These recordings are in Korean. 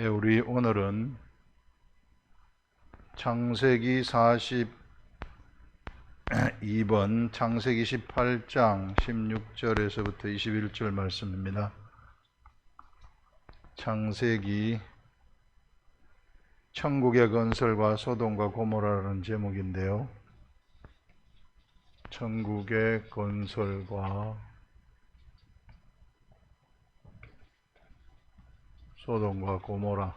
우리 오늘은 창세기 42번, 창세기 18장 16절에서부터 21절 말씀입니다. 창세기 천국의 건설과 소돔과 고모라라는 제목인데요. 천국의 건설과 소돔과 고모라.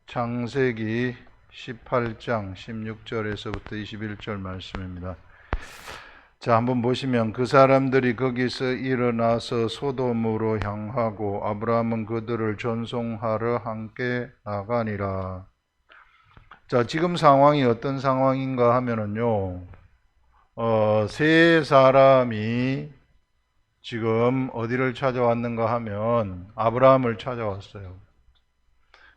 창세기 18장 16절에서부터 21절 말씀입니다. 자, 한번 보시면 그 사람들이 거기서 일어나서 소돔으로 향하고 아브라함은 그들을 전송하러 함께 나가니라. 자, 지금 상황이 어떤 상황인가 하면은요, 세 사람이 지금 어디를 찾아왔는가 하면 아브라함을 찾아왔어요.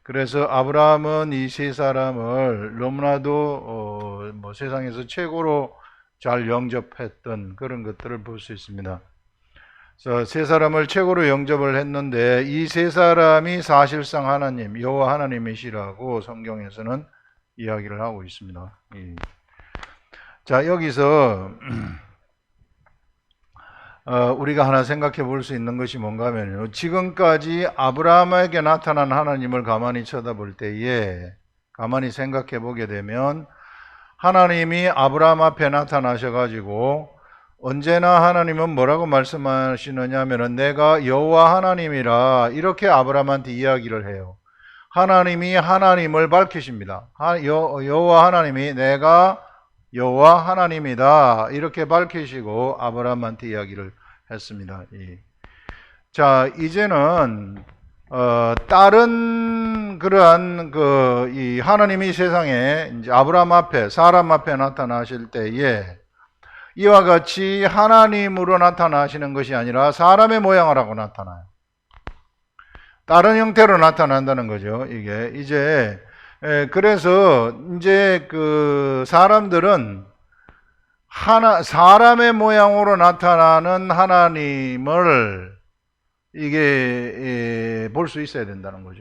그래서 아브라함은 이 세 사람을 너무나도 세상에서 최고로 잘 영접했던 그런 것들을 볼 수 있습니다. 그래서 세 사람을 최고로 영접을 했는데 이 세 사람이 사실상 하나님, 여호와 하나님이시라고 성경에서는 이야기를 하고 있습니다. 자, 여기서 우리가 하나 생각해 볼 수 있는 것이 뭔가 하면요, 지금까지 아브라함에게 나타난 하나님을 가만히 쳐다볼 때에 가만히 생각해 보게 되면 하나님이 아브라함 앞에 나타나셔가지고 언제나 하나님은 뭐라고 말씀하시느냐 하면은 내가 여호와 하나님이라 이렇게 아브라함한테 이야기를 해요. 하나님이 하나님을 밝히십니다. 여호와 하나님이 내가 여호와 하나님이다 이렇게 밝히시고 아브라함한테 이야기를 했습니다. 자, 이제는 다른 그러한 이 하나님이 세상에 이제 아브라함 앞에 사람 앞에 나타나실 때에 이와 같이 하나님으로 나타나시는 것이 아니라 사람의 모양을 하고 나타나요. 다른 형태로 나타난다는 거죠. 이게 이제 그래서 이제 그 사람들은 사람의 모양으로 나타나는 하나님을 이게 볼 수 있어야 된다는 거죠.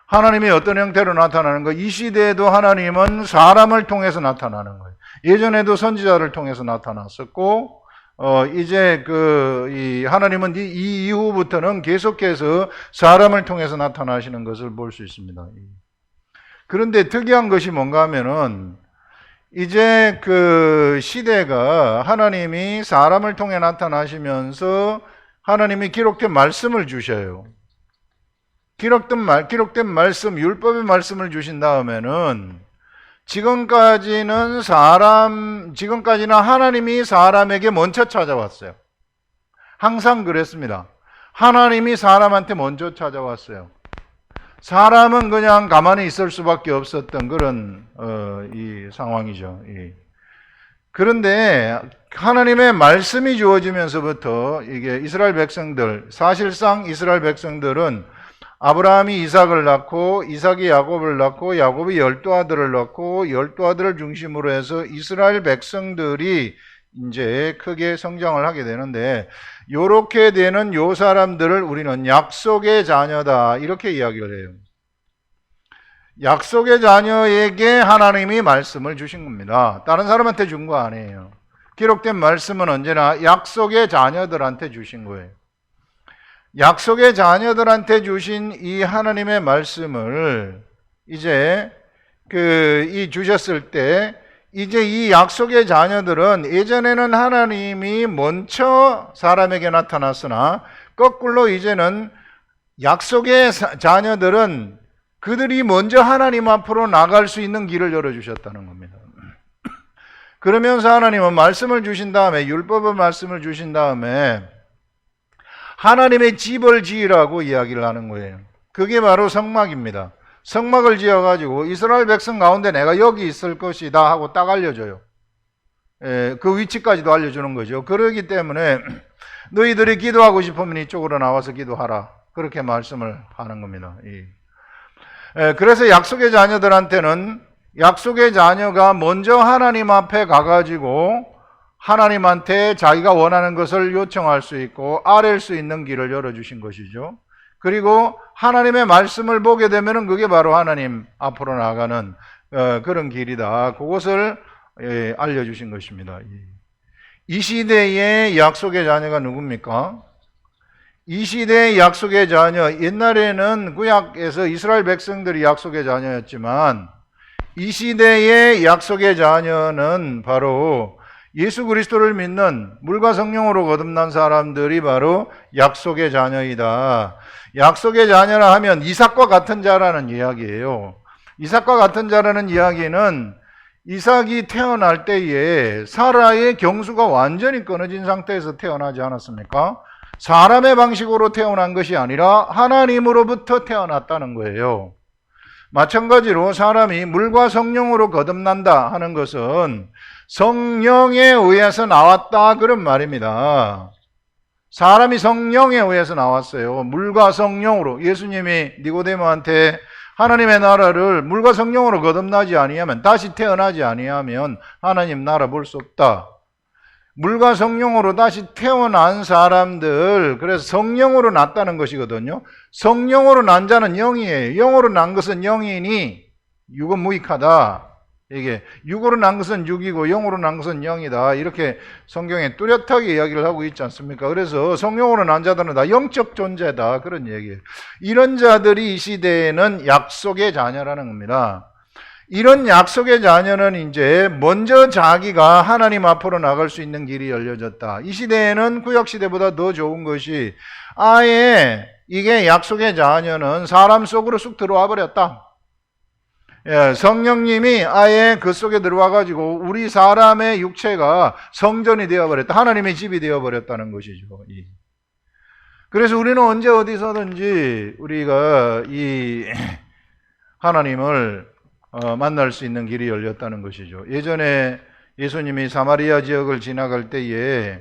하나님이 어떤 형태로 나타나는 거? 이 시대에도 하나님은 사람을 통해서 나타나는 거예요. 예전에도 선지자를 통해서 나타났었고, 이제 이 하나님은 이 이후부터는 계속해서 사람을 통해서 나타나시는 것을 볼 수 있습니다. 그런데 특이한 것이 뭔가 하면은 이제 그 시대가 하나님이 사람을 통해 나타나시면서 하나님이 기록된 말씀을 주셔요. 기록된 말씀, 율법의 말씀을 주신 다음에는 지금까지는 하나님이 사람에게 먼저 찾아왔어요. 항상 그랬습니다. 하나님이 사람한테 먼저 찾아왔어요. 사람은 그냥 가만히 있을 수밖에 없었던 그런 이 상황이죠. 그런데 하나님의 말씀이 주어지면서부터 이게 이스라엘 백성들, 사실상 이스라엘 백성들은 아브라함이 이삭을 낳고 이삭이 야곱을 낳고 야곱이 12아들을 낳고 12아들을 중심으로 해서 이스라엘 백성들이 이제 크게 성장을 하게 되는데, 요렇게 되는 요 사람들을 우리는 약속의 자녀다 이렇게 이야기를 해요. 약속의 자녀에게 하나님이 말씀을 주신 겁니다. 다른 사람한테 준 거 아니에요. 기록된 말씀은 언제나 약속의 자녀들한테 주신 거예요. 약속의 자녀들한테 주신 이 하나님의 말씀을 이제 주셨을 때 이제 이 약속의 자녀들은 예전에는 하나님이 먼저 사람에게 나타났으나 거꾸로 이제는 약속의 자녀들은 그들이 먼저 하나님 앞으로 나갈 수 있는 길을 열어주셨다는 겁니다. 그러면서 하나님은 말씀을 주신 다음에, 율법의 말씀을 주신 다음에 하나님의 집을 지으라고 이야기를 하는 거예요. 그게 바로 성막입니다. 성막을 지어가지고 이스라엘 백성 가운데 내가 여기 있을 것이다 하고 딱 알려줘요. 그 위치까지도 알려주는 거죠. 그러기 때문에 너희들이 기도하고 싶으면 이쪽으로 나와서 기도하라 그렇게 말씀을 하는 겁니다. 그래서 약속의 자녀들한테는 약속의 자녀가 먼저 하나님 앞에 가가지고 하나님한테 자기가 원하는 것을 요청할 수 있고 아뢰 수 있는 길을 열어주신 것이죠. 그리고 하나님의 말씀을 보게 되면은 그게 바로 하나님 앞으로 나가는 그런 길이다. 그것을 알려주신 것입니다. 이 시대의 약속의 자녀가 누굽니까? 이 시대의 약속의 자녀, 옛날에는 구약에서 이스라엘 백성들이 약속의 자녀였지만 이 시대의 약속의 자녀는 바로 예수 그리스도를 믿는 물과 성령으로 거듭난 사람들이 바로 약속의 자녀이다. 약속의 자녀라 하면 이삭과 같은 자라는 이야기예요. 이삭과 같은 자라는 이야기는 이삭이 태어날 때에 사라의 경수가 완전히 끊어진 상태에서 태어나지 않았습니까? 사람의 방식으로 태어난 것이 아니라 하나님으로부터 태어났다는 거예요. 마찬가지로 사람이 물과 성령으로 거듭난다 하는 것은 성령에 의해서 나왔다 그런 말입니다. 사람이 성령에 의해서 나왔어요. 물과 성령으로. 예수님이 니고데모한테 하나님의 나라를 물과 성령으로 거듭나지 아니하면, 다시 태어나지 아니하면 하나님 나라 볼 수 없다. 물과 성령으로 다시 태어난 사람들, 그래서 성령으로 났다는 것이거든요. 성령으로 난 자는 영이에요. 영으로 난 것은 영이니 육은 무익하다. 이게 육으로 난 것은 육이고 영으로 난 것은 영이다. 이렇게 성경에 뚜렷하게 이야기를 하고 있지 않습니까? 그래서 성령으로 난 자들은 다 영적 존재다. 그런 얘기예요. 이런 자들이 이 시대에는 약속의 자녀라는 겁니다. 이런 약속의 자녀는 이제 먼저 자기가 하나님 앞으로 나갈 수 있는 길이 열려졌다. 이 시대에는 구약 시대보다 더 좋은 것이 아예 이게 약속의 자녀는 사람 속으로 쑥 들어와 버렸다. 성령님이 아예 그 속에 들어와 가지고 우리 사람의 육체가 성전이 되어 버렸다. 하나님의 집이 되어 버렸다는 것이죠. 그래서 우리는 언제 어디서든지 우리가 이 하나님을 만날 수 있는 길이 열렸다는 것이죠. 예전에 예수님이 사마리아 지역을 지나갈 때에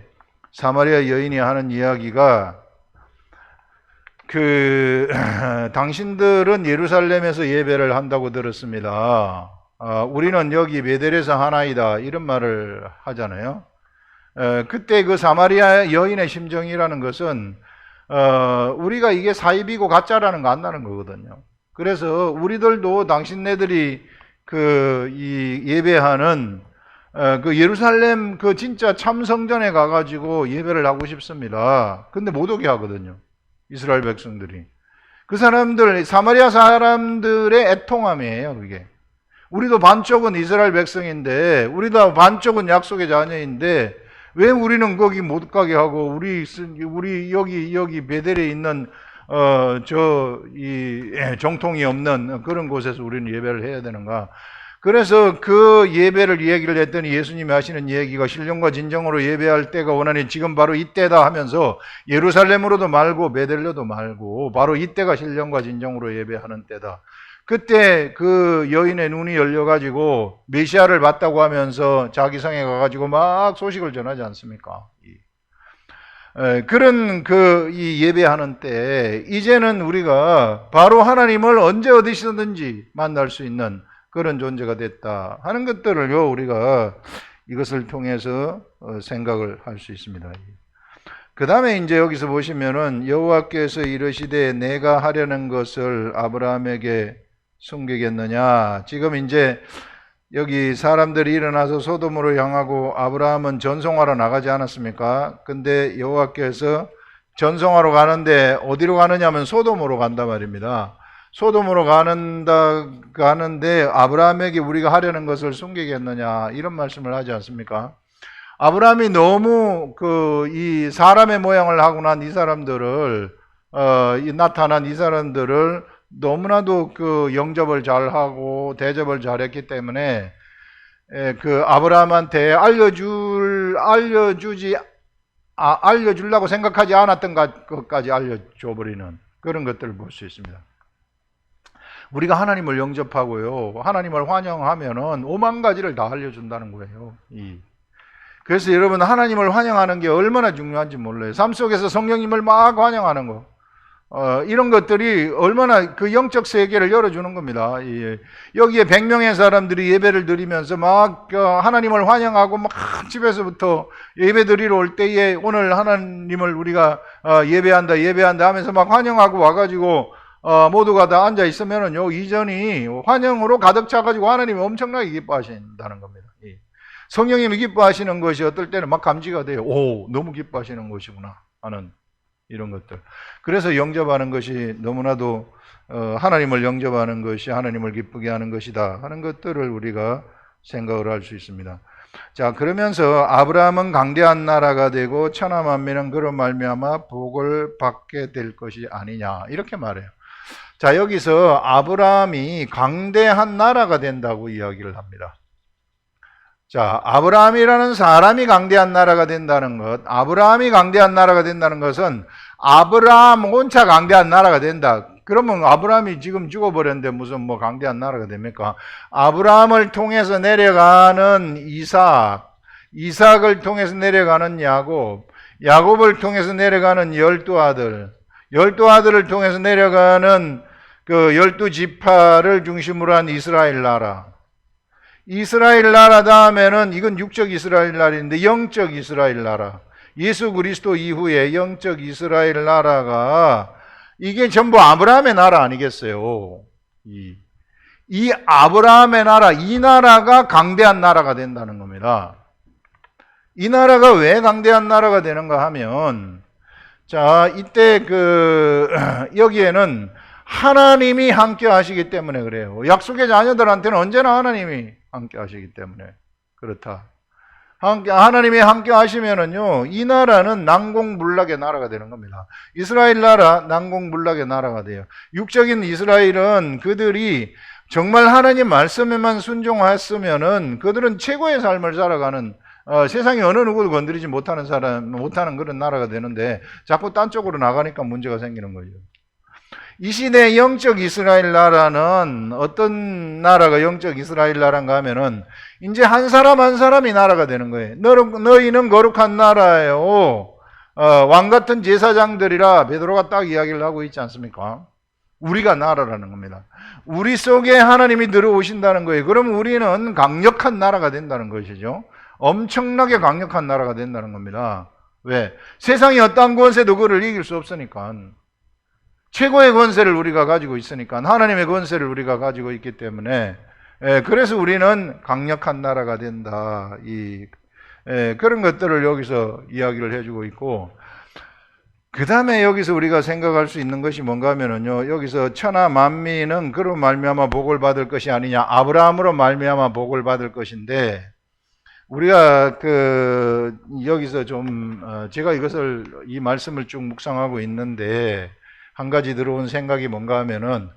사마리아 여인이 하는 이야기가 당신들은 예루살렘에서 예배를 한다고 들었습니다. 우리는 여기 베델에서 하나이다. 이런 말을 하잖아요. 그때 그 사마리아 여인의 심정이라는 것은 우리가 이게 사입이고 가짜라는 거 안다는 거거든요. 그래서 우리들도 당신네들이 이 예배하는 그 예루살렘 그 진짜 참 성전에 가가지고 예배를 하고 싶습니다. 근데 못 오게 하거든요. 이스라엘 백성들이. 그 사람들, 사마리아 사람들의 애통함이에요, 그게. 우리도 반쪽은 이스라엘 백성인데, 우리도 반쪽은 약속의 자녀인데, 왜 우리는 거기 못 가게 하고, 우리 여기 베델에 있는, 정통이 없는 그런 곳에서 우리는 예배를 해야 되는가? 그래서 그 예배를 얘기를 했더니 예수님이 하시는 얘기가 신령과 진정으로 예배할 때가 오나니 지금 바로 이때다 하면서 예루살렘으로도 말고 베델로도 말고 바로 이때가 신령과 진정으로 예배하는 때다. 그때 그 여인의 눈이 열려가지고 메시아를 봤다고 하면서 자기 성에 가가지고 막 소식을 전하지 않습니까? 그런 이 예배하는 때 이제는 우리가 바로 하나님을 언제 어디서든지 만날 수 있는 그런 존재가 됐다 하는 것들을요 우리가 이것을 통해서 생각을 할 수 있습니다. 그 다음에 이제 여기서 보시면은 여호와께서 이르시되 내가 하려는 것을 아브라함에게 숨기겠느냐. 지금 이제 여기 사람들이 일어나서 소돔으로 향하고 아브라함은 전송하러 나가지 않았습니까? 근데 여호와께서 전송하러 가는데 어디로 가느냐면 소돔으로 간단 말입니다. 소돔으로 가는데 아브라함에게 우리가 하려는 것을 숨기겠느냐 이런 말씀을 하지 않습니까? 아브라함이 너무 이 사람의 모양을 하고 난 이 사람들을 나타난 이 사람들을 너무나도 영접을 잘하고 대접을 잘했기 때문에 아브라함한테 알려주려고 생각하지 않았던 것까지 알려줘버리는 그런 것들을 볼 수 있습니다. 우리가 하나님을 영접하고요, 하나님을 환영하면은 5만 가지를 다 알려준다는 거예요. 그래서 여러분 하나님을 환영하는 게 얼마나 중요한지 몰라요. 삶 속에서 성령님을 막 환영하는 거, 이런 것들이 얼마나 그 영적 세계를 열어주는 겁니다. 여기에 100명의 사람들이 예배를 드리면서 막 하나님을 환영하고 막 집에서부터 예배 드리러 올 때에 오늘 하나님을 우리가 예배한다 하면서 막 환영하고 와가지고 모두가 다 앉아 있으면은요, 이전이 환영으로 가득 차가지고 하나님이 엄청나게 기뻐하신다는 겁니다. 성령님이 기뻐하시는 것이 어떨 때는 막 감지가 돼요. 오, 너무 기뻐하시는 것이구나 하는 이런 것들. 그래서 영접하는 것이 너무나도 하나님을 영접하는 것이 하나님을 기쁘게 하는 것이다 하는 것들을 우리가 생각을 할 수 있습니다. 자, 그러면서 아브라함은 강대한 나라가 되고 천하 만민은 그로 말미암아 복을 받게 될 것이 아니냐 이렇게 말해요. 자, 여기서 아브라함이 강대한 나라가 된다고 이야기를 합니다. 자, 아브라함이라는 사람이 강대한 나라가 된다는 것, 아브라함이 강대한 나라가 된다는 것은 아브라함 혼자 강대한 나라가 된다. 그러면 아브라함이 지금 죽어버렸는데 무슨 뭐 강대한 나라가 됩니까? 아브라함을 통해서 내려가는 이삭을 통해서 내려가는 야곱을 통해서 내려가는 12아들, 12아들을 통해서 내려가는 그 12지파를 중심으로 한 이스라엘 나라 다음에는 이건 육적 이스라엘 나라인데 영적 이스라엘 나라, 예수 그리스도 이후에 영적 이스라엘 나라가 이게 전부 아브라함의 나라 아니겠어요? 이 아브라함의 나라, 이 나라가 강대한 나라가 된다는 겁니다. 이 나라가 왜 강대한 나라가 되는가 하면, 자, 이때 여기에는 하나님이 함께 하시기 때문에 그래요. 약속의 자녀들한테는 언제나 하나님이 함께 하시기 때문에 그렇다. 하나님이 함께 하시면은요, 이 나라는 난공불락의 나라가 되는 겁니다. 이스라엘 나라, 난공불락의 나라가 돼요. 육적인 이스라엘은 그들이 정말 하나님 말씀에만 순종했으면은 그들은 최고의 삶을 살아가는, 세상에 어느 누구도 건드리지 못하는 그런 나라가 되는데 자꾸 딴 쪽으로 나가니까 문제가 생기는 거죠. 이 시대의 영적 이스라엘 나라는 어떤 나라가 영적 이스라엘 나라인가 하면은 이제 한 사람 한 사람이 나라가 되는 거예요. 너희는 거룩한 나라예요. 왕 같은 제사장들이라 베드로가 딱 이야기를 하고 있지 않습니까? 우리가 나라라는 겁니다. 우리 속에 하나님이 들어오신다는 거예요. 그럼 우리는 강력한 나라가 된다는 것이죠. 엄청나게 강력한 나라가 된다는 겁니다. 왜? 세상의 어떠한 권세도 그를 이길 수 없으니까. 최고의 권세를 우리가 가지고 있으니까, 하나님의 권세를 우리가 가지고 있기 때문에, 그래서 우리는 강력한 나라가 된다. 그런 것들을 여기서 이야기를 해주고 있고, 그 다음에 여기서 우리가 생각할 수 있는 것이 뭔가 하면은요, 여기서 천하 만민은 그로 말미암아 복을 받을 것이 아니냐, 아브라함으로 말미암아 복을 받을 것인데, 우리가 여기서 좀 제가 이 말씀을 쭉 묵상하고 있는데 한 가지 들어온 생각이 뭔가 하면은,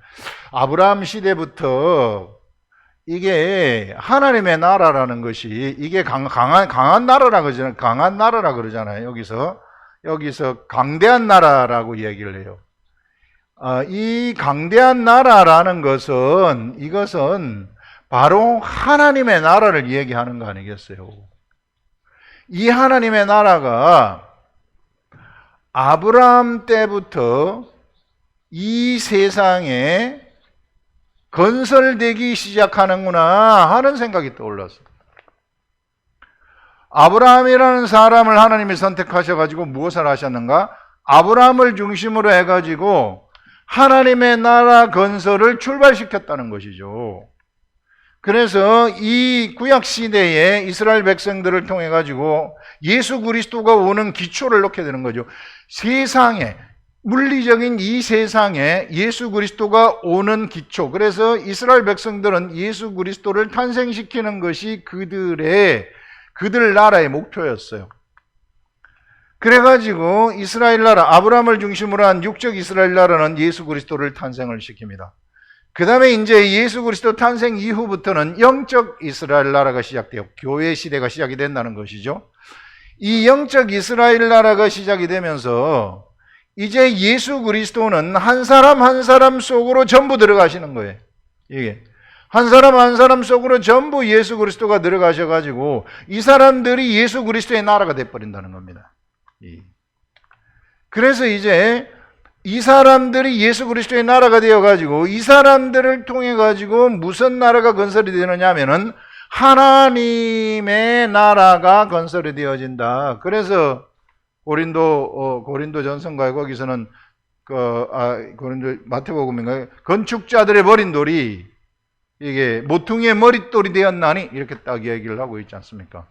아브라함 시대부터 이게 하나님의 나라라는 것이 이게 강한 나라라 그러잖아요. 강한 나라라 그러잖아요. 여기서 강대한 나라라고 얘기를 해요. 이 강대한 나라라는 이것은 바로 하나님의 나라를 얘기하는 거 아니겠어요? 이 하나님의 나라가 아브라함 때부터 이 세상에 건설되기 시작하는구나 하는 생각이 떠올랐어요. 아브라함이라는 사람을 하나님이 선택하셔가지고 무엇을 하셨는가? 아브라함을 중심으로 해가지고 하나님의 나라 건설을 출발시켰다는 것이죠. 그래서 이 구약시대에 이스라엘 백성들을 통해 가지고 예수 그리스도가 오는 기초를 놓게 되는 거죠. 물리적인 이 세상에 예수 그리스도가 오는 기초. 그래서 이스라엘 백성들은 예수 그리스도를 탄생시키는 것이 그들 나라의 목표였어요. 그래가지고 이스라엘 나라, 아브라함을 중심으로 한 육적 이스라엘 나라는 예수 그리스도를 탄생을 시킵니다. 그 다음에 이제 예수 그리스도 탄생 이후부터는 영적 이스라엘 나라가 시작돼요. 교회 시대가 시작이 된다는 것이죠. 이 영적 이스라엘 나라가 시작이 되면서 이제 예수 그리스도는 한 사람 한 사람 속으로 전부 들어가시는 거예요. 이게 한 사람 한 사람 속으로 전부 예수 그리스도가 들어가셔가지고 이 사람들이 예수 그리스도의 나라가 돼버린다는 겁니다. 그래서 이제 이 사람들이 예수 그리스도의 나라가 되어가지고 이 사람들을 통해 가지고 무슨 나라가 건설이 되느냐 하면은 하나님의 나라가 건설이 되어진다. 그래서 고린도 전서인가요? 거기서는 그런 마태복음인가요? 건축자들의 버린 돌이 이게 모퉁이의 머릿돌이 되었나니 이렇게 딱 이야기를 하고 있지 않습니까?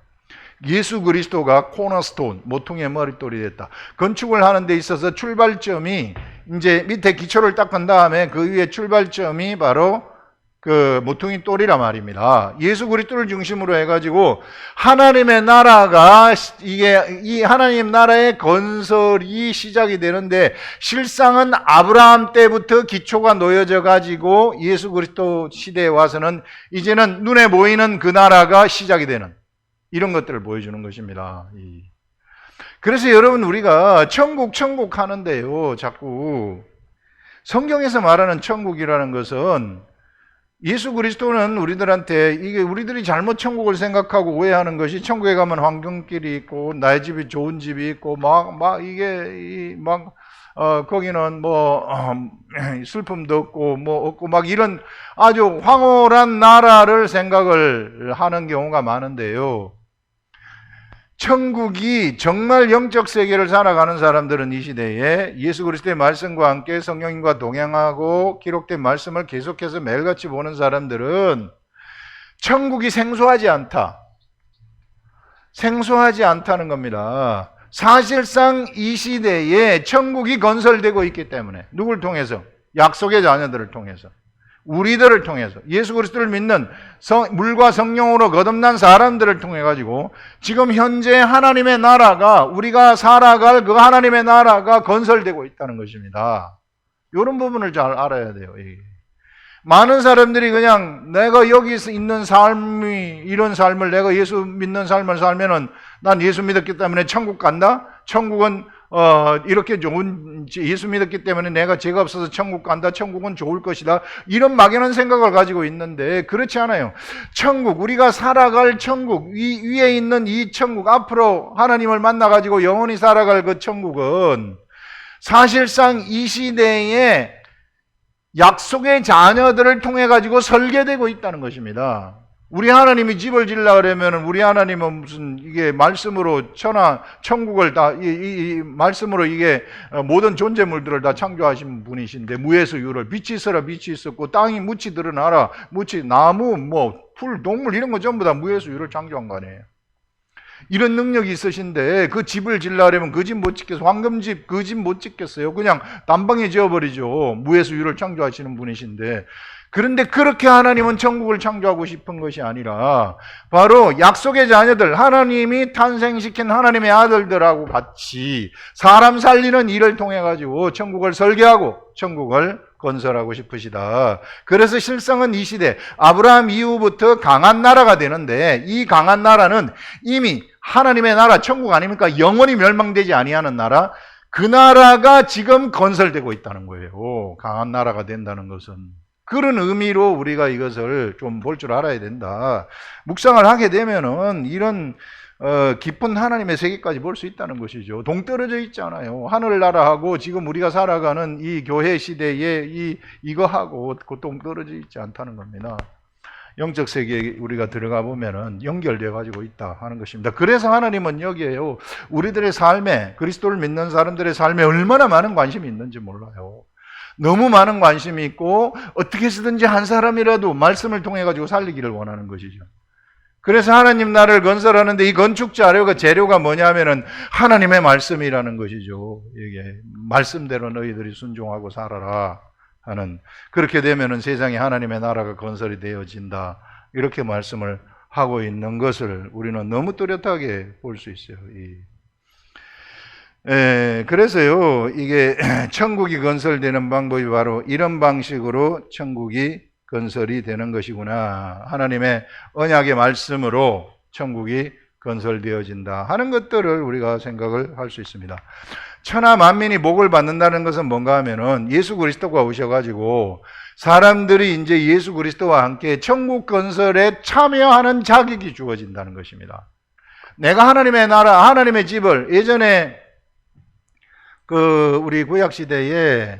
예수 그리스도가 코너스톤, 모퉁이의 머릿돌이 됐다. 건축을 하는 데 있어서 출발점이 이제 밑에 기초를 딱 한 다음에 그 위에 출발점이 바로 그 모퉁이 돌이란 말입니다. 예수 그리스도를 중심으로 해가지고 하나님의 나라가 이 하나님 나라의 건설이 시작이 되는데 실상은 아브라함 때부터 기초가 놓여져 가지고 예수 그리스도 시대에 와서는 이제는 눈에 보이는 그 나라가 시작이 되는 이런 것들을 보여주는 것입니다. 그래서 여러분 우리가 천국 하는데요, 자꾸 성경에서 말하는 천국이라는 것은 예수 그리스도는 우리들한테 이게 우리들이 잘못 천국을 생각하고 오해하는 것이 천국에 가면 황금길이 있고 나의 집이 좋은 집이 있고 거기는 슬픔도 없고 없고 이런 아주 황홀한 나라를 생각을 하는 경우가 많은데요. 천국이 정말 영적 세계를 살아가는 사람들은 이 시대에 예수 그리스도의 말씀과 함께 성령님과 동행하고 기록된 말씀을 계속해서 매일같이 보는 사람들은 천국이 생소하지 않다는 겁니다. 사실상 이 시대에 천국이 건설되고 있기 때문에 누굴 통해서? 약속의 자녀들을 통해서, 우리들을 통해서, 예수 그리스도를 믿는 물과 성령으로 거듭난 사람들을 통해 가지고 지금 현재 하나님의 나라가, 우리가 살아갈 그 하나님의 나라가 건설되고 있다는 것입니다. 이런 부분을 잘 알아야 돼요. 많은 사람들이 그냥 내가 여기서 있는 삶이 이런 삶을, 내가 예수 믿는 삶을 살면은 난 예수 믿었기 때문에 천국 간다? 천국은 이렇게 좋은, 예수 믿었기 때문에 내가 죄가 없어서 천국 간다, 천국은 좋을 것이다, 이런 막연한 생각을 가지고 있는데 그렇지 않아요. 천국, 우리가 살아갈 천국, 위에 있는 이 천국, 앞으로 하나님을 만나가지고 영원히 살아갈 그 천국은 사실상 이 시대에 약속의 자녀들을 통해 가지고 설계되고 있다는 것입니다. 우리 하나님이 집을 지으려고 그러면 우리 하나님은 무슨 이게 말씀으로 천국을 다 이 말씀으로 이게 모든 존재물들을 다 창조하신 분이신데, 무에서 유를, 빛이 있어라 빛이 있었고 땅이 묻히 드러나라 묻히, 나무 풀 동물 이런 거 전부 다 무에서 유를 창조한 거 아니에요. 이런 능력이 있으신데 그 집을 지으려면 그 집 못 짓겠어요. 황금집 그 집 못 짓겠어요. 그냥 단방에 지어버리죠. 무에서 유를 창조하시는 분이신데, 그런데 그렇게 하나님은 천국을 창조하고 싶은 것이 아니라 바로 약속의 자녀들, 하나님이 탄생시킨 하나님의 아들들하고 같이 사람 살리는 일을 통해 가지고 천국을 설계하고 천국을 건설하고 싶으시다. 그래서 실상은 이 시대 아브라함 이후부터 강한 나라가 되는데, 이 강한 나라는 이미 하나님의 나라, 천국 아닙니까? 영원히 멸망되지 아니하는 나라, 그 나라가 지금 건설되고 있다는 거예요. 강한 나라가 된다는 것은 그런 의미로 우리가 이것을 좀 볼 줄 알아야 된다. 묵상을 하게 되면은 이런 깊은 하나님의 세계까지 볼 수 있다는 것이죠. 동떨어져 있잖아요. 하늘나라하고 지금 우리가 살아가는 이 교회 시대에 이거하고 동떨어져 있지 않다는 겁니다. 영적 세계에 우리가 들어가 보면은 연결되어 가지고 있다 하는 것입니다. 그래서 하나님은 여기에요, 우리들의 삶에, 그리스도를 믿는 사람들의 삶에 얼마나 많은 관심이 있는지 몰라요. 너무 많은 관심이 있고 어떻게 해서든지 한 사람이라도 말씀을 통해 가지고 살리기를 원하는 것이죠. 그래서 하나님 나라를 건설하는데 이 건축 재료가 뭐냐면은 하나님의 말씀이라는 것이죠. 이게 말씀대로 너희들이 순종하고 살아라 하는, 그렇게 되면은 세상에 하나님의 나라가 건설이 되어진다, 이렇게 말씀을 하고 있는 것을 우리는 너무 뚜렷하게 볼 수 있어요. 그래서요, 이게 천국이 건설되는 방법이 바로 이런 방식으로 천국이 건설이 되는 것이구나, 하나님의 언약의 말씀으로 천국이 건설되어진다 하는 것들을 우리가 생각을 할 수 있습니다. 천하 만민이 복을 받는다는 것은 뭔가 하면은 예수 그리스도가 오셔가지고 사람들이 이제 예수 그리스도와 함께 천국 건설에 참여하는 자격이 주어진다는 것입니다. 내가 하나님의 나라, 하나님의 집을, 예전에 우리 구약 시대에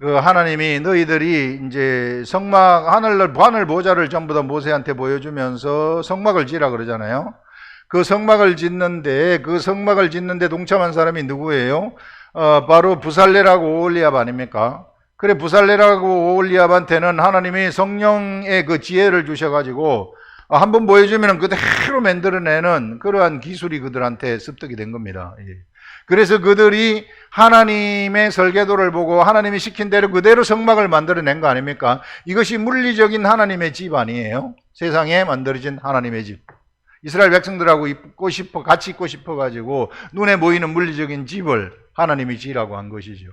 하나님이 너희들이 이제 성막, 하늘 보좌를 전부 다 모세한테 보여주면서 성막을 지라 그러잖아요. 그 성막을 짓는데 동참한 사람이 누구예요? 바로 부살레라고 오홀리압 아닙니까? 그래, 부살레라고 오홀리압한테는 하나님이 성령의 그 지혜를 주셔가지고 한번 보여주면 그대로 만들어내는 그러한 기술이 그들한테 습득이 된 겁니다. 그래서 그들이 하나님의 설계도를 보고 하나님이 시킨 대로 그대로 성막을 만들어낸 거 아닙니까? 이것이 물리적인 하나님의 집 아니에요? 세상에 만들어진 하나님의 집. 이스라엘 백성들하고 같이 있고 싶어가지고 눈에 보이는 물리적인 집을 하나님이 지으라고 한 것이죠.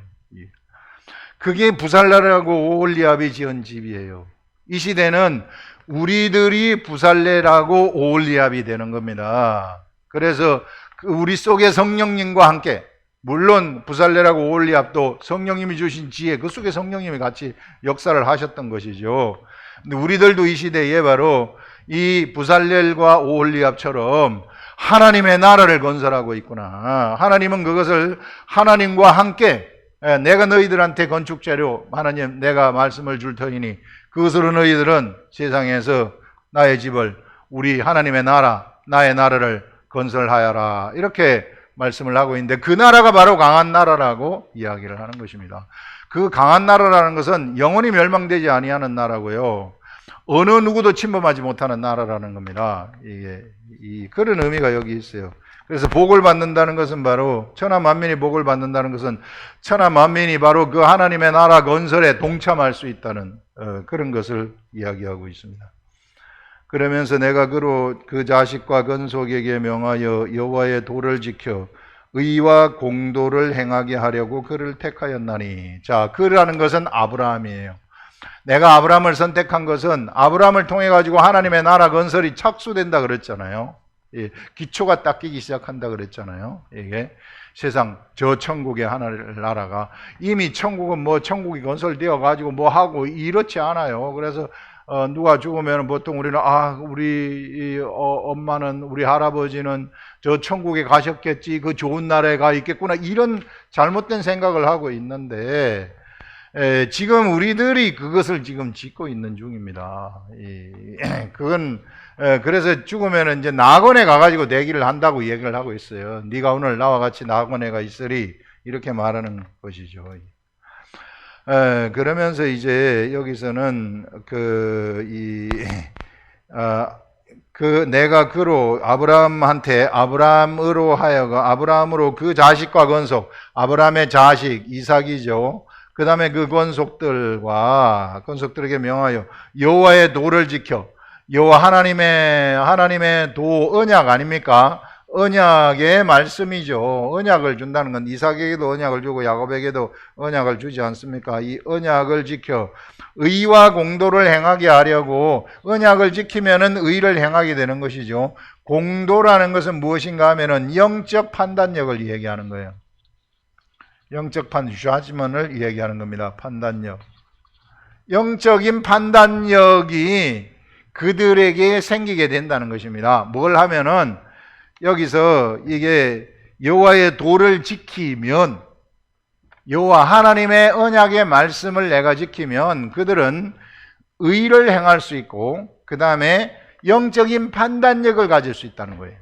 그게 부살레라고 오홀리압이 지은 집이에요. 이 시대는 우리들이 부살레라고 오홀리압이 되는 겁니다. 그래서 우리 속에 성령님과 함께, 물론 부살레라고 오홀리압도 성령님이 주신 지혜, 그 속에 성령님이 같이 역사를 하셨던 것이죠. 근데 우리들도 이 시대에 바로 이 부살렐과 오홀리압처럼 하나님의 나라를 건설하고 있구나. 하나님은 그것을 하나님과 함께, 내가 너희들한테 건축재료, 하나님 내가 말씀을 줄 터이니 그것으로 너희들은 세상에서 나의 집을, 우리 하나님의 나라, 나의 나라를 건설하여라, 이렇게 말씀을 하고 있는데, 그 나라가 바로 강한 나라라고 이야기를 하는 것입니다. 그 강한 나라라는 것은 영원히 멸망되지 아니하는 나라고요, 어느 누구도 침범하지 못하는 나라라는 겁니다. 이게 그런 의미가 여기 있어요. 그래서 복을 받는다는 것은 바로, 천하 만민이 복을 받는다는 것은 천하 만민이 바로 그 하나님의 나라 건설에 동참할 수 있다는 그런 것을 이야기하고 있습니다. 그러면서 내가 그로 그 자식과 건속에게 명하여 여호와의 도를 지켜 의와 공도를 행하게 하려고 그를 택하였나니. 자, 그라는 것은 아브라함이에요. 내가 아브라함을 선택한 것은 아브라함을 통해 가지고 하나님의 나라 건설이 착수된다 그랬잖아요. 기초가 닦이기 시작한다 그랬잖아요. 이게 세상 저 천국의 하나님 나라가, 이미 천국은 뭐 천국이 건설되어 가지고 뭐 하고 이렇지 않아요. 그래서 누가 죽으면 보통 우리는 우리 엄마는, 우리 할아버지는 저 천국에 가셨겠지, 그 좋은 나라에 가 있겠구나, 이런 잘못된 생각을 하고 있는데, 지금 우리들이 그것을 지금 짓고 있는 중입니다. 그건 그래서 죽으면 이제 낙원에 가가지고 내기를 한다고 얘기를 하고 있어요. 네가 오늘 나와 같이 낙원에 가 있으리, 이렇게 말하는 것이죠. 그러면서 이제 여기서는 내가 그로 아브라함으로 그 자식과 건속, 아브라함의 자식 이삭이죠. 그 다음에 그 건속들에게 명하여 여호와의 도를 지켜. 여호와 하나님의 도, 언약 아닙니까? 언약의 말씀이죠. 언약을 준다는 건 이삭에게도 언약을 주고 야곱에게도 언약을 주지 않습니까? 이 언약을 지켜 의와 공도를 행하게 하려고, 언약을 지키면은 의를 행하게 되는 것이죠. 공도라는 것은 무엇인가 하면은 영적 판단력을 얘기하는 거예요. 영적 judgment을 얘기하는 겁니다. 판단력. 영적인 판단력이 그들에게 생기게 된다는 것입니다. 뭘 하면은, 여기서 이게 여호와의 도를 지키면, 여호와 하나님의 언약의 말씀을 내가 지키면 그들은 의를 행할 수 있고, 그 다음에 영적인 판단력을 가질 수 있다는 거예요.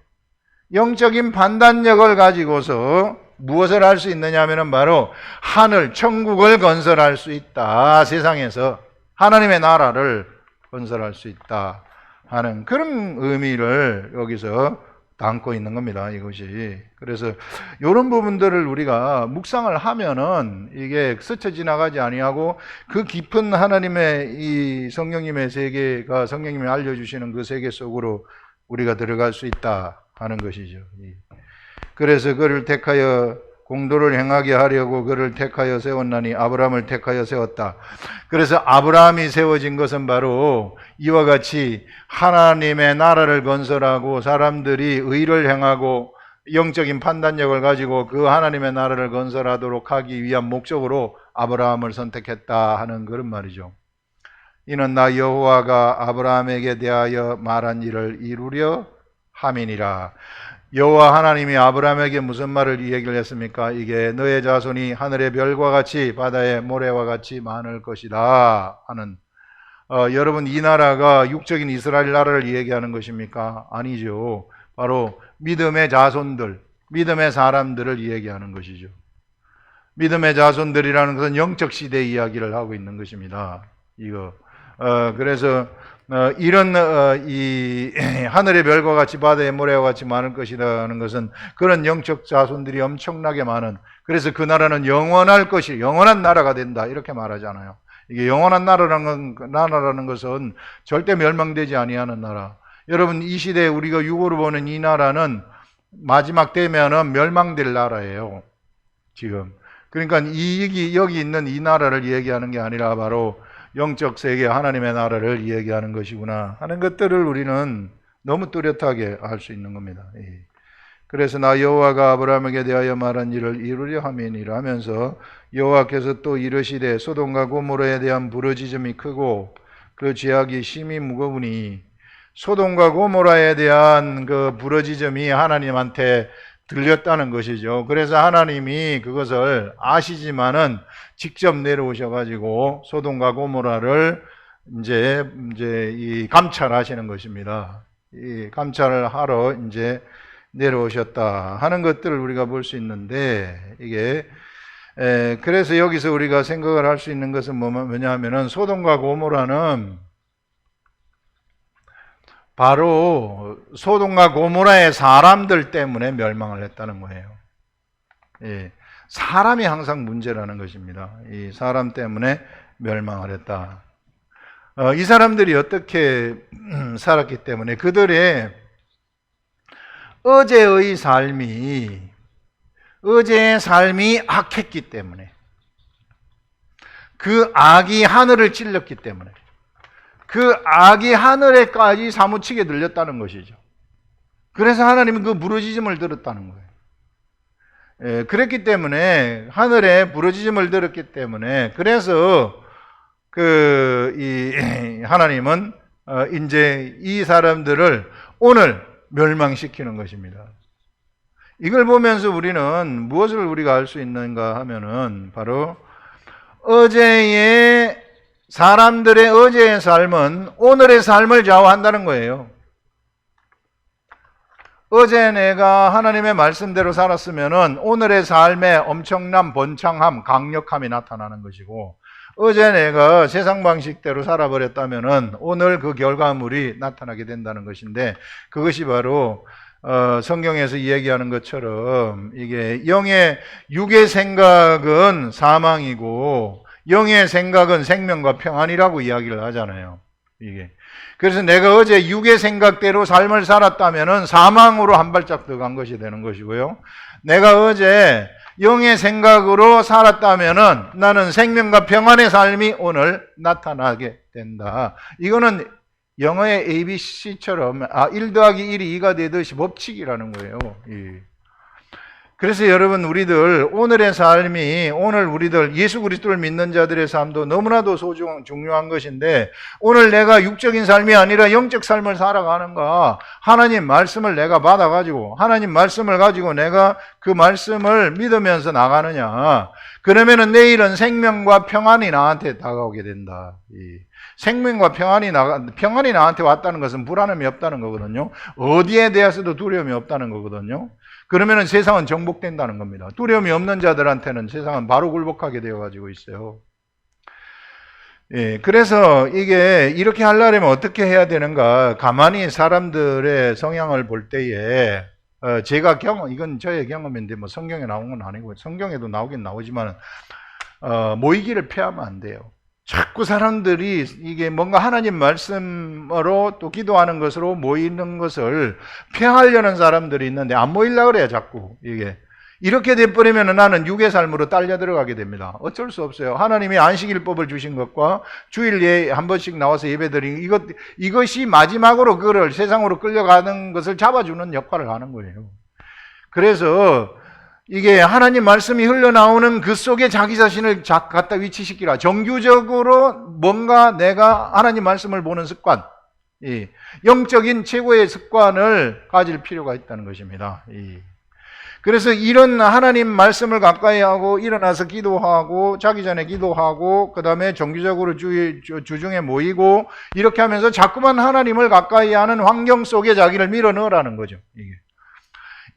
영적인 판단력을 가지고서 무엇을 할 수 있느냐 하면 바로 하늘, 천국을 건설할 수 있다. 세상에서 하나님의 나라를 건설할 수 있다 하는 그런 의미를 여기서 담고 있는 겁니다, 이것이. 그래서 이런 부분들을 우리가 묵상을 하면은 이게 스쳐 지나가지 아니하고 그 깊은 하나님의 이 성령님의 세계가, 성령님이 알려주시는 그 세계 속으로 우리가 들어갈 수 있다 하는 것이죠. 그래서 그를 택하여 공도를 행하게 하려고 그를 택하여 세웠나니, 아브라함을 택하여 세웠다. 그래서 아브라함이 세워진 것은 바로 이와 같이 하나님의 나라를 건설하고 사람들이 의를 행하고 영적인 판단력을 가지고 그 하나님의 나라를 건설하도록 하기 위한 목적으로 아브라함을 선택했다 하는 그런 말이죠. 이는 나 여호와가 아브라함에게 대하여 말한 일을 이루려 함이니라. 여호와 하나님이 아브라함에게 무슨 말을 얘기를 했습니까? 이게 너의 자손이 하늘의 별과 같이 바다의 모래와 같이 많을 것이다 하는, 여러분, 이 나라가 육적인 이스라엘 나라를 얘기하는 것입니까? 아니죠. 바로 믿음의 자손들, 믿음의 사람들을 이야기하는 것이죠. 믿음의 자손들이라는 것은 영적 시대 이야기를 하고 있는 것입니다. 그래서 이런 이 하늘의 별과 같이 바다의 모래와 같이 많을 것이라는 것은 것은 것은 자손들이 엄청나게 많은, 그래서 그 나라는 영원할 것이, 영원한 나라가 된다 이렇게 말하잖아요. 이게 영원한 나라라는 것은 절대 멸망되지 아니하는 나라. 여러분, 이 시대에 우리가 육으로 보는 이 나라는 마지막 되면은 멸망될 나라예요. 지금. 그러니까 여기 있는 이 나라를 얘기하는 게 아니라 바로 영적 세계 하나님의 나라를 얘기하는 것이구나 하는 것들을 우리는 너무 뚜렷하게 알 수 있는 겁니다. 그래서 나 여호와가 아브라함에게 대하여 말한 일을 이루려 함이니라 하면서 여호와께서 또 이르시되 소돔과 고모라에 대한 부르짖음이 크고 그 죄악이 심히 무거우니, 소돔과 고모라에 대한 그 부르짖음이 하나님한테 들렸다는 것이죠. 그래서 하나님이 그것을 아시지만은 직접 내려오셔가지고 소돔과 고모라를 이제 이 감찰하시는 것입니다. 이 감찰을 하러 이제 내려오셨다 하는 것들을 우리가 볼 수 있는데, 이게 그래서 여기서 우리가 생각을 할 수 있는 것은 뭐냐면은 소돔과 고모라는 바로 소돔과 고모라의 사람들 때문에 멸망을 했다는 거예요. 사람이 항상 문제라는 것입니다. 이 사람 때문에 멸망을 했다. 이 사람들이 어떻게 살았기 때문에, 그들의 어제의 삶이 악했기 때문에, 그 악이 하늘을 찔렀기 때문에, 그 악이 하늘에까지 사무치게 들렸다는 것이죠. 그래서 하나님은 그 부르짖음을 들었다는 거예요. 그랬기 때문에, 하늘에 부르짖음을 들었기 때문에, 그래서 하나님은 이제 이 사람들을 오늘 멸망시키는 것입니다. 이걸 보면서 우리는 무엇을 우리가 알 수 있는가 하면은 바로 사람들의 어제의 삶은 오늘의 삶을 좌우한다는 거예요. 어제 내가 하나님의 말씀대로 살았으면은 오늘의 삶에 엄청난 번창함, 강력함이 나타나는 것이고, 어제 내가 세상 방식대로 살아버렸다면은 오늘 그 결과물이 나타나게 된다는 것인데, 그것이 바로 성경에서 이야기하는 것처럼 이게 육의 생각은 사망이고 영의 생각은 생명과 평안이라고 이야기를 하잖아요. 그래서 내가 어제 육의 생각대로 삶을 살았다면은 사망으로 한 발짝 더 간 것이 되는 것이고요. 내가 어제 영의 생각으로 살았다면은 나는 생명과 평안의 삶이 오늘 나타나게 된다. 이거는 영어의 ABC처럼 1 더하기 1이 2가 되듯이 법칙이라는 거예요. 그래서 여러분, 오늘의 삶이, 오늘 우리들 예수 그리스도를 믿는 자들의 삶도 너무나도 중요한 것인데, 오늘 내가 육적인 삶이 아니라 영적 삶을 살아가는가, 하나님 말씀을 내가 받아가지고, 하나님 말씀을 가지고 내가 그 말씀을 믿으면서 나가느냐, 그러면은 내일은 생명과 평안이 나한테 다가오게 된다. 생명과 평안이 나한테 왔다는 것은 불안함이 없다는 거거든요. 어디에 대해서도 두려움이 없다는 거거든요. 그러면은 세상은 정복된다는 겁니다. 두려움이 없는 자들한테는 세상은 바로 굴복하게 되어 가지고 있어요. 그래서 이게 이렇게 하려면 어떻게 해야 되는가? 가만히 사람들의 성향을 볼 때에 이건 저의 경험인데 뭐 성경에 나온 건 아니고, 성경에도 나오긴 나오지만 모이기를 피하면 안 돼요. 자꾸 사람들이 이게 뭔가 하나님 말씀으로 또 기도하는 것으로 모이는 것을 피하려는 사람들이 있는데 안 모이려고 그래요. 자꾸 이렇게 돼버리면 나는 육의 삶으로 딸려 들어가게 됩니다. 어쩔 수 없어요. 하나님이 안식일법을 주신 것과 주일에 한 번씩 나와서 예배드리는 이것이 마지막으로 그를 세상으로 끌려가는 것을 잡아주는 역할을 하는 거예요. 그래서 이게 하나님 말씀이 흘러나오는 그 속에 자기 자신을 갖다 위치시키라. 정규적으로 뭔가 내가 하나님 말씀을 보는 습관, 영적인 최고의 습관을 가질 필요가 있다는 것입니다. 그래서 이런 하나님 말씀을 가까이 하고 일어나서 기도하고 자기 전에 기도하고 그 다음에 정기적으로 주중에 모이고 이렇게 하면서 자꾸만 하나님을 가까이 하는 환경 속에 자기를 밀어넣으라는 거죠.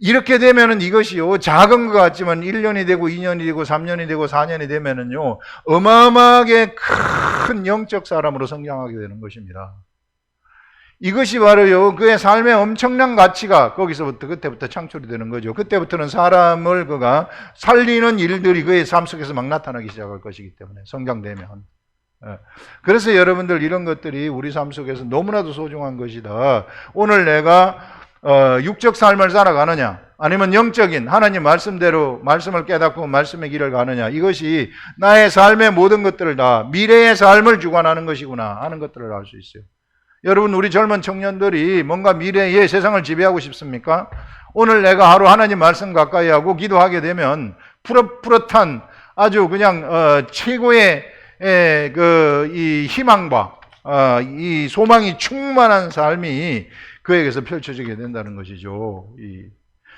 이렇게 되면은 이것이요, 작은 것 같지만 1년이 되고 2년이 되고 3년이 되고 4년이 되면은요, 어마어마하게 큰 영적 사람으로 성장하게 되는 것입니다. 이것이 바로요, 그의 삶의 엄청난 가치가 거기서부터 그때부터 창출이 되는 거죠. 그때부터는 사람을 그가 살리는 일들이 그의 삶 속에서 막 나타나기 시작할 것이기 때문에, 성장되면. 그래서 여러분들 이런 것들이 우리 삶 속에서 너무나도 소중한 것이다. 오늘 내가 육적 삶을 살아가느냐, 아니면 영적인 하나님 말씀대로 말씀을 깨닫고 말씀의 길을 가느냐, 이것이 나의 삶의 모든 것들을 다 미래의 삶을 주관하는 것이구나 하는 것들을 알 수 있어요. 여러분, 우리 젊은 청년들이 뭔가 미래의 세상을 지배하고 싶습니까? 오늘 내가 하루 하나님 말씀 가까이 하고 기도하게 되면 푸릇푸릇한 아주 그냥 최고의 이 희망과 이 소망이 충만한 삶이 그에게서 펼쳐지게 된다는 것이죠.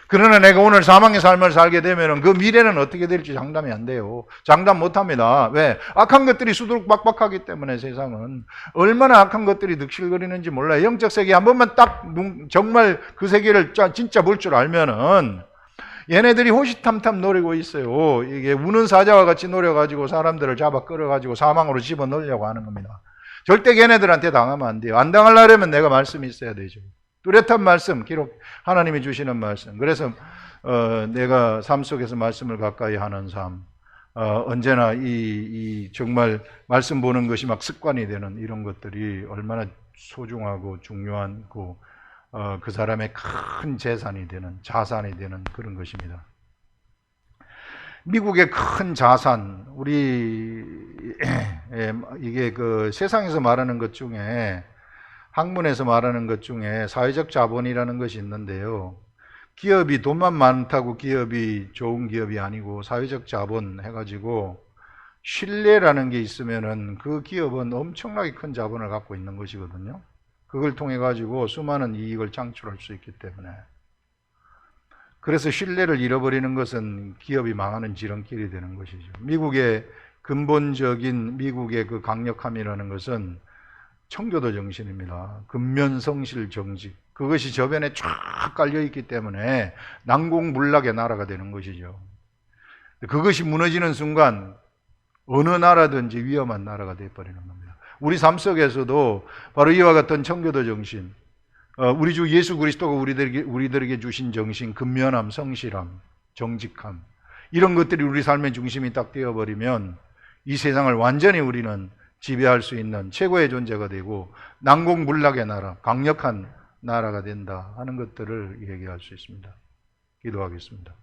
그러나 내가 오늘 사망의 삶을 살게 되면 그 미래는 어떻게 될지 장담이 안 돼요. 장담 못 합니다. 왜? 악한 것들이 수두룩박박하기 때문에 세상은 얼마나 악한 것들이 득실거리는지 몰라요. 영적 세계 한 번만 딱 정말 그 세계를 진짜 볼 줄 알면은 얘네들이 호시탐탐 노리고 있어요. 이게 우는 사자와 같이 노려가지고 사람들을 잡아 끌어가지고 사망으로 집어넣으려고 하는 겁니다. 절대 걔네들한테 당하면 안 돼요. 안 당하려면 내가 말씀이 있어야 되죠. 뚜렷한 말씀, 기록, 하나님이 주시는 말씀. 그래서 내가 삶 속에서 말씀을 가까이 하는 삶, 언제나 이 정말 말씀 보는 것이 막 습관이 되는 이런 것들이 얼마나 소중하고 중요한 그 사람의 큰 재산이 되는, 자산이 되는 그런 것입니다. 미국의 큰 자산, 이게 그 세상에서 말하는 것 중에, 학문에서 말하는 것 중에 사회적 자본이라는 것이 있는데요. 기업이 돈만 많다고 기업이 좋은 기업이 아니고 사회적 자본 해가지고 신뢰라는 게 있으면은 그 기업은 엄청나게 큰 자본을 갖고 있는 것이거든요. 그걸 통해 가지고 수많은 이익을 창출할 수 있기 때문에. 그래서 신뢰를 잃어버리는 것은 기업이 망하는 지름길이 되는 것이죠. 미국의 근본적인 미국의 그 강력함이라는 것은 청교도 정신입니다. 근면성실 정직. 그것이 저변에 쫙 깔려있기 때문에 난공불락의 나라가 되는 것이죠. 그것이 무너지는 순간 어느 나라든지 위험한 나라가 되어버리는 겁니다. 우리 삶 속에서도 바로 이와 같은 청교도 정신, 우리 주 예수 그리스도가 우리들에게 주신 정신, 근면함, 성실함, 정직함, 이런 것들이 우리 삶의 중심이 딱 되어버리면 이 세상을 완전히 우리는 지배할 수 있는 최고의 존재가 되고 난공불락의 나라, 강력한 나라가 된다 하는 것들을 얘기할 수 있습니다. 기도하겠습니다.